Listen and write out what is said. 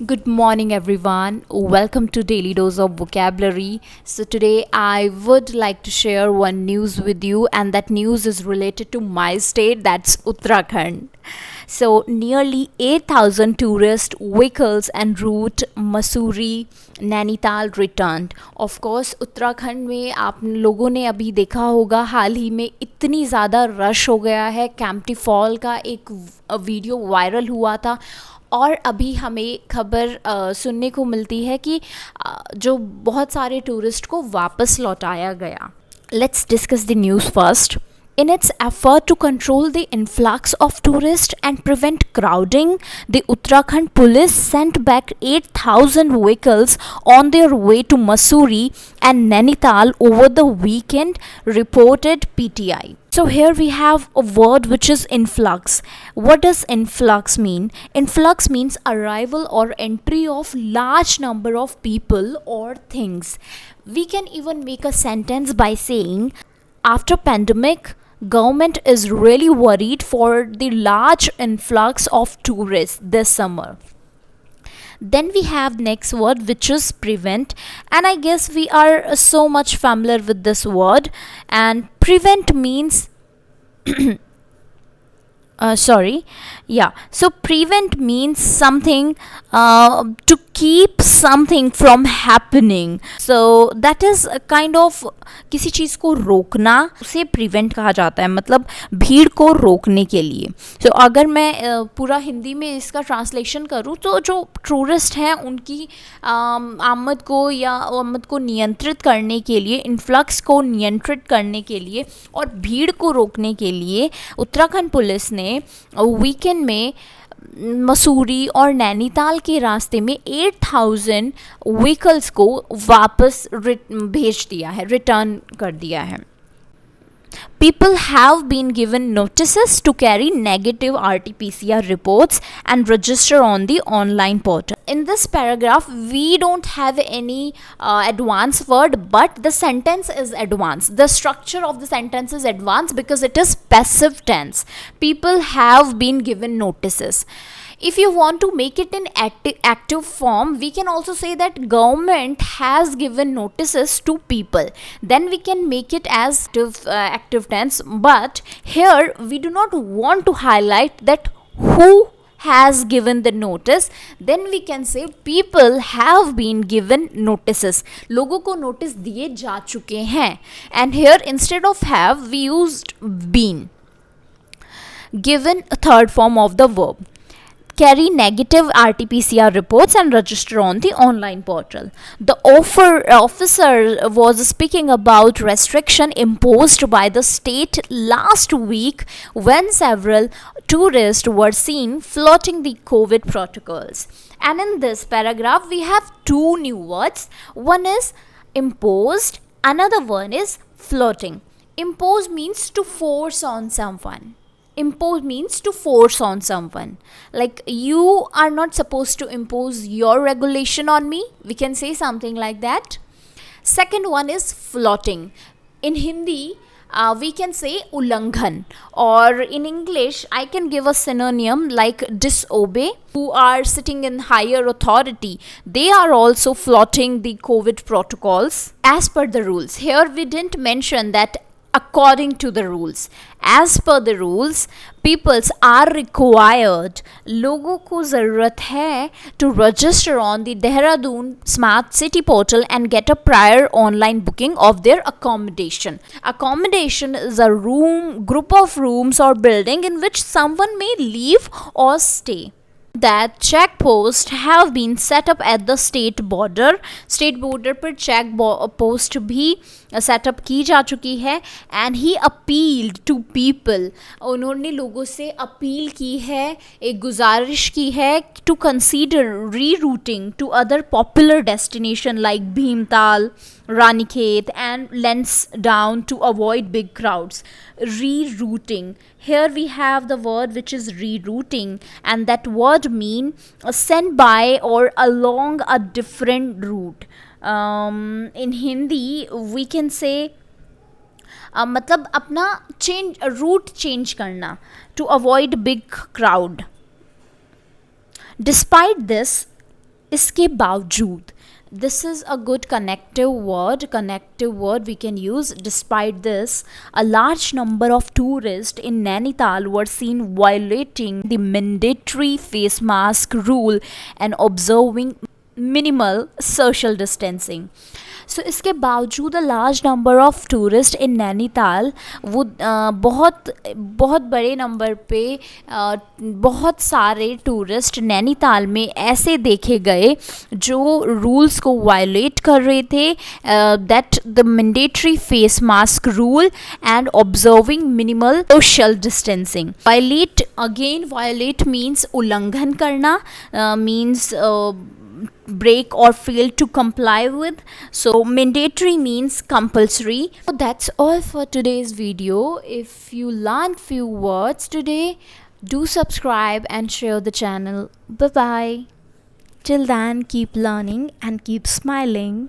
Good morning, everyone. Welcome to Daily Dose of Vocabulary. So, today I would like to share one news with you, and that news is related to my state, that's Uttarakhand. So, nearly 8,000 tourist vehicles en route Mussoorie Nainital return. Of course Uttarakhand में आप लोगों ने अभी देखा होगा हाल ही में इतनी ज़्यादा रश हो गया है. कैंपटी फॉल का एक वीडियो वायरल हुआ था और अभी हमें खबर सुनने को मिलती है कि जो बहुत सारे टूरिस्ट को वापस लौटाया गया. Let's discuss the news first. In its effort to control the influx of tourists and prevent crowding, the Uttarakhand police sent back 8,000 vehicles on their way to Mussoorie and Nainital over the weekend, reported PTI. So here we have a word which is influx. What does influx mean? Influx means arrival or entry of large number of people or things. We can even make a sentence by saying, after pandemic, government is really worried for the large influx of tourists this summer. Then we have next word which is prevent, and I guess we are so much familiar with this word. And prevent means so prevent means something to keep something from happening. So that is a kind of किसी चीज़ को रोकना, उसे prevent कहा जाता है, मतलब भीड़ को रोकने के लिए. तो अगर मैं पूरा हिंदी में इसका ट्रांसलेशन करूँ तो जो टूरिस्ट हैं उनकी आमद को या आमद को नियंत्रित करने के लिए, इन्फ्लक्स को नियंत्रित करने के लिए और भीड़ को रोकने के लिए उत्तराखंड पुलिस ने वीकेंड में मसूरी और नैनीताल के रास्ते में 8,000 व्हीकल्स को वापस भेज दिया है, रिटर्न कर दिया है. People have been given notices to carry negative RT-PCR reports and register on the online portal. In this paragraph, we don't have any advanced word, but the sentence is advanced. The structure of the sentence is advanced because it is passive tense. People have been given notices. If you want to make it in active form, we can also say that government has given notices to people. Then we can make it as active tense. But here we do not want to highlight that who has given the notice. Then we can say people have been given notices. लोगों को notice दिए जा चुके हैं. And here instead of have, we used been. Given a third form of the verb. Carry negative RT-PCR reports and register on the online portal. The officer was speaking about restriction imposed by the state last week when several tourists were seen flouting the COVID protocols. And in this paragraph, we have two new words. One is imposed, another one is flouting. Impose means to force on someone. Impose means to force on someone. Like, you are not supposed to impose your regulation on me. We can say something like that. Second one is flouting. In Hindi, we can say ulanghan, or in English I can give a synonym like disobey. Who are sitting in higher authority, they are also flouting the COVID protocols as per the rules. Here we didn't mention that according to the rules. As per the rules, peoples are required, लोगों को ज़रूरत है to register on the Dehradun Smart City portal and get a prior online booking of their accommodation. Accommodation is a group of rooms or building in which someone may live or stay. That check posts have been set up at the state border. State border पर check post भी set up की जा चुकी है. And he appealed to people. उन्होंने लोगों से appeal की है, एक गुजारिश की है to consider rerouting to other popular destination like Bhimtal, Ranikhet and Lansdowne to avoid big crowds. Rerouting. Here we have the word which is rerouting, and that word mean sent by or along a different route. In Hindi we can say मतलब अपना route change करना, to avoid big crowd. Despite this, इसके बावजूद, this is a good connective word we can use. Despite this, a large number of tourists in Nainital were seen violating the mandatory face mask rule and observing minimal social distancing. सो इसके बावजूद a large number of tourist in Nainital, वो बहुत बहुत बड़े number पे बहुत सारे tourist Nainital में ऐसे देखे गए जो रूल्स को वायलेट कर रहे थे, that the mandatory face mask rule and observing minimal social distancing. Violate means उल्लंघन करना, means break or fail to comply with. So mandatory means compulsory. So that's all for today's video. If you learned few words today, do subscribe and share the channel. Bye bye. Till then, keep learning and keep smiling.